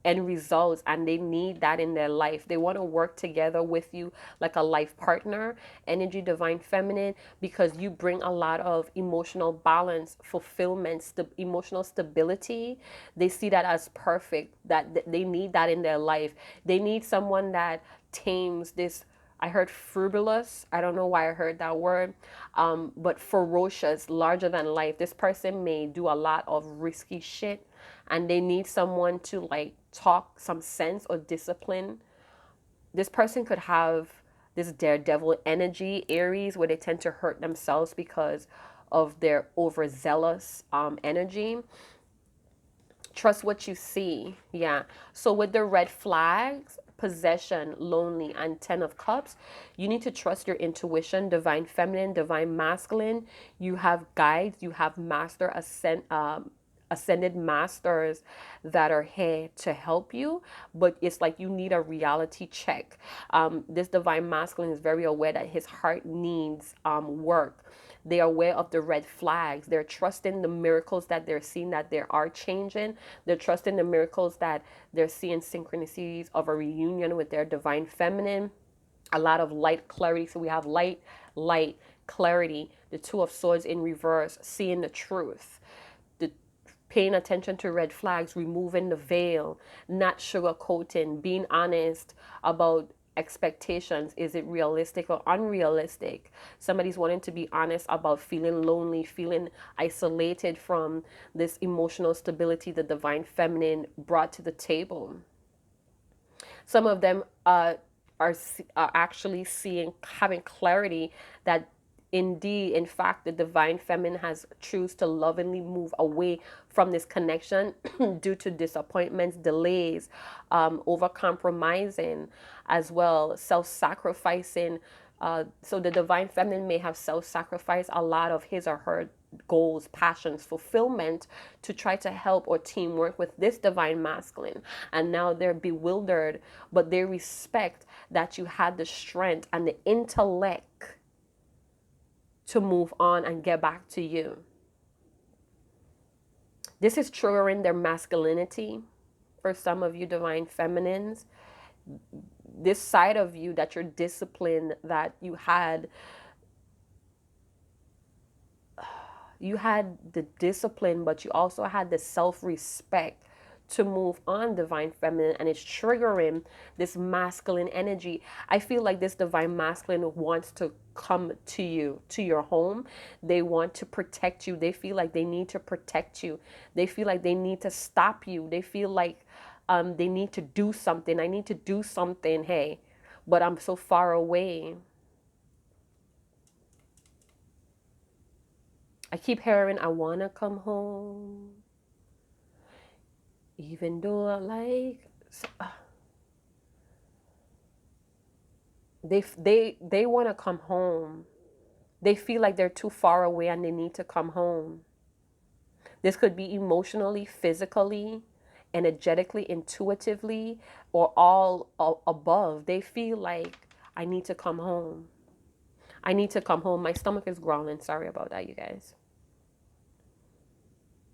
end results, and they need that in their life. They want to work together with you like a life partner, energy divine feminine, because you bring a lot of emotional balance, fulfillment, emotional stability. They see that as perfect, that they need that in their life. They need someone that tames this. I heard fribulous. I don't know why I heard that word, but ferocious, larger than life. This person may do a lot of risky shit, and they need someone to like talk some sense or discipline. This person could have this daredevil energy, Aries, where they tend to hurt themselves because of their overzealous energy. Trust what you see. Yeah. So with the red flags, possession, lonely, and 10 of cups, you need to trust your intuition, divine feminine, divine masculine. You have guides, you have ascended masters that are here to help you, but it's like you need a reality check. This divine masculine is very aware that his heart needs work. They are aware of the red flags. They're trusting the miracles that they're seeing, that they are changing. They're trusting the miracles that they're seeing, synchronicities of a reunion with their divine feminine. A lot of light, clarity. So we have light, clarity. The Two of Swords in reverse, seeing the truth. Paying attention to red flags, removing the veil, not sugarcoating, being honest about expectations. Is it realistic or unrealistic? Somebody's wanting to be honest about feeling lonely, feeling isolated from this emotional stability the divine feminine brought to the table. Some of them are actually having clarity that indeed, in fact, the divine feminine has chosen to lovingly move away from this connection due to disappointments, delays, over compromising as well, self-sacrificing. So the divine feminine may have self-sacrificed a lot of his or her goals, passions, fulfillment to try to help or teamwork with this divine masculine. And now they're bewildered, but they respect that you had the strength and the intellect to move on and get back to you. This is triggering their masculinity for some of you divine feminines. This side of you that you're disciplined, that you had the discipline, but you also had the self-respect to move on, divine feminine, and it's triggering this masculine energy. I feel like this divine masculine wants to come to you, to your home. They want to protect you. They feel like they need to protect you. They feel like they need to stop you. They feel like they need to do something. I need to do something, hey, but I'm so far away. I keep hearing, I want to come home. Even though they want to come home. They feel like they're too far away and they need to come home. This could be emotionally, physically, energetically, intuitively, or all above. They feel like I need to come home. I need to come home. My stomach is growling. Sorry about that, you guys.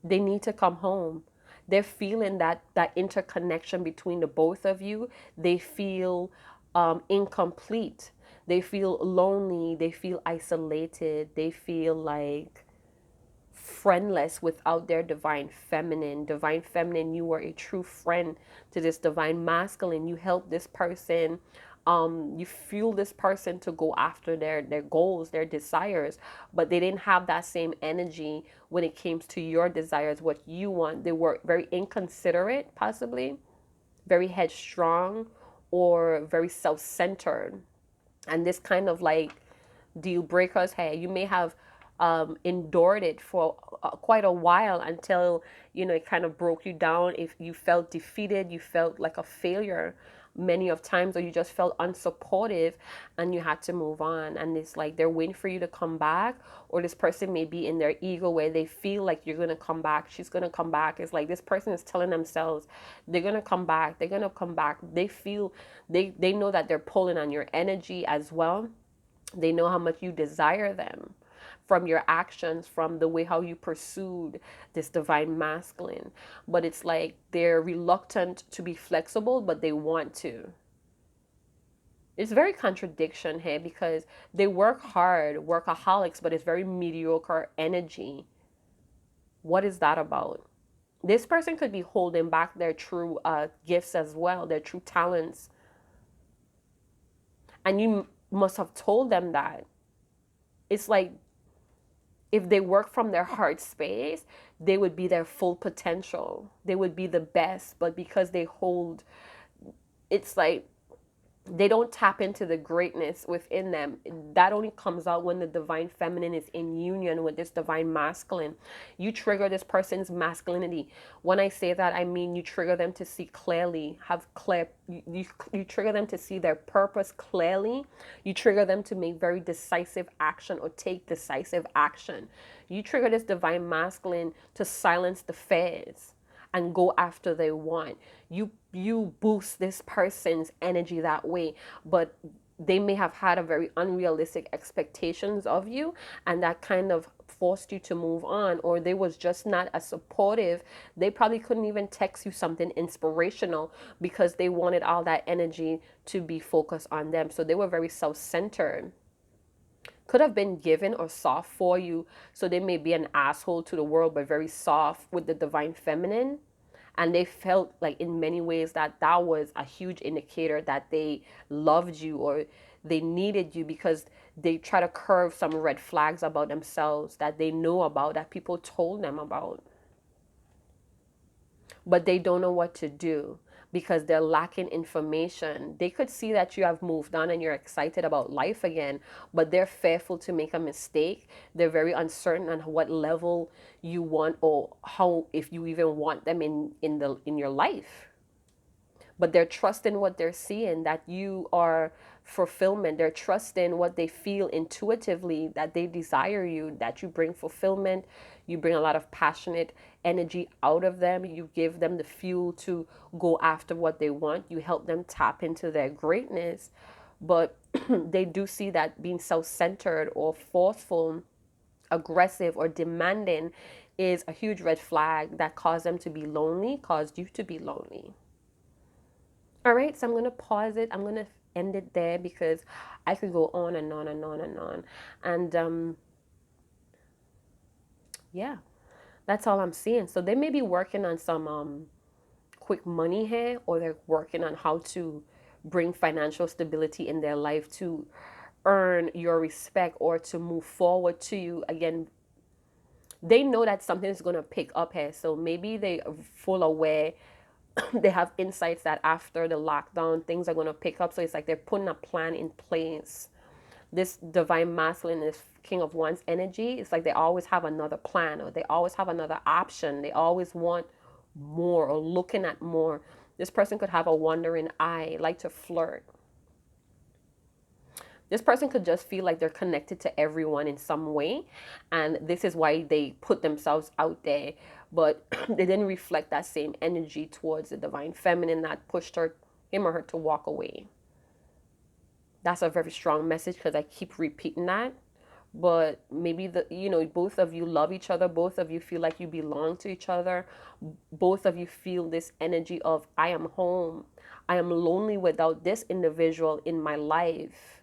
They need to come home. They're feeling that interconnection between the both of you. They feel incomplete. They feel lonely. They feel isolated. They feel like friendless without their divine feminine. Divine feminine, you were a true friend to this divine masculine. You help this person, you fuel this person to go after their goals, their desires, but they didn't have that same energy when it came to your desires, what you want. They were very inconsiderate, possibly very headstrong, or very self-centered. And this kind of like deal breakers, hey, you may have endured it for quite a while until, you know, it kind of broke you down. If you felt defeated, you felt like a failure many of times, or you just felt unsupportive and you had to move on. And it's like they're waiting for you to come back, or this person may be in their ego where they feel like you're going to come back, she's going to come back. It's like this person is telling themselves they're going to come back, they're going to come back. They feel, they know that they're pulling on your energy as well. They know how much you desire them from your actions, from the way how you pursued this divine masculine. But it's like they're reluctant to be flexible, but they want to. It's very contradiction here because they work hard, workaholics, but it's very mediocre energy. What is that about? This person could be holding back their true gifts as well, their true talents. And you must have told them that. It's like if they work from their heart space, they would be their full potential. They would be the best, but because they hold, it's like they don't tap into the greatness within them. That only comes out when the divine feminine is in union with this divine masculine. You trigger this person's masculinity. When I say that, I mean you trigger them to see clearly, have clear, you trigger them to see their purpose clearly. You trigger them to make very decisive action or take decisive action. You trigger this divine masculine to silence the fears and go after they want. You boost this person's energy that way, but they may have had a very unrealistic expectations of you, and that kind of forced you to move on, or they was just not as supportive. They probably couldn't even text you something inspirational because they wanted all that energy to be focused on them. So they were very self-centered. Could have been given or soft for you, so they may be an asshole to the world but very soft with the divine feminine. And they felt like in many ways that that was a huge indicator that they loved you or they needed you, because they try to curve some red flags about themselves that they know about, that people told them about, but they don't know what to do because they're lacking information. They could see that you have moved on and you're excited about life again, but they're fearful to make a mistake. They're very uncertain on what level you want, or how, if you even want them in your life. But they're trusting what they're seeing, that you are fulfillment. They're trusting what they feel intuitively, that they desire you, that you bring fulfillment. You bring a lot of passionate energy out of them. You give them the fuel to go after what they want. You help them tap into their greatness. but they do see that being self-centered or forceful, aggressive, or demanding is a huge red flag that caused them to be lonely, caused you to be lonely. All right, so I'm going to pause it. I'm going to end it there because I could go on and on and on and on. And yeah, that's all I'm seeing. So they may be working on some quick money here, or they're working on how to bring financial stability in their life to earn your respect or to move forward to you again. They know that something is going to pick up here, so maybe they are full aware. They have insights that after the lockdown things are going to pick up, so it's like they're putting a plan in place. This divine masculine, this king of wands energy, it's like they always have another plan, or they always have another option. They always want more or looking at more. This person could have a wandering eye, like to flirt. This person could just feel like they're connected to everyone in some way, and this is why they put themselves out there, but they didn't reflect that same energy towards the divine feminine that pushed him or her to walk away. That's a very strong message because I keep repeating that. But maybe both of you love each other, both of you feel like you belong to each other, both of you feel this energy of I am home, I am lonely without this individual in my life.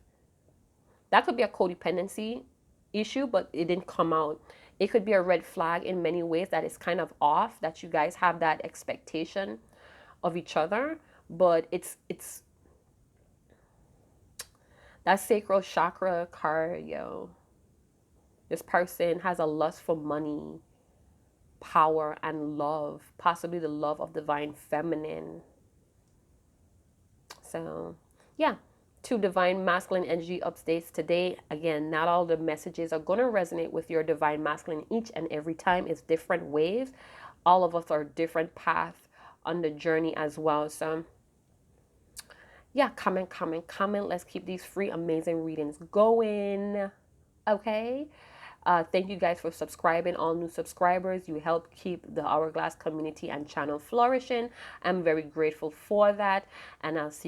That could be a codependency issue, but it didn't come out. It could be a red flag in many ways that is kind of off, that you guys have that expectation of each other, but it's that sacral chakra card, yo. This person has a lust for money, power, and love, possibly the love of divine feminine. So, yeah, two divine masculine energy updates today. Again, not all the messages are going to resonate with your divine masculine each and every time. It's different waves. All of us are different paths on the journey as well. So, yeah, comment. Let's keep these free, amazing readings going. Okay. Thank you guys for subscribing, all new subscribers. You help keep the Hourglass community and channel flourishing. I'm very grateful for that. And I'll see you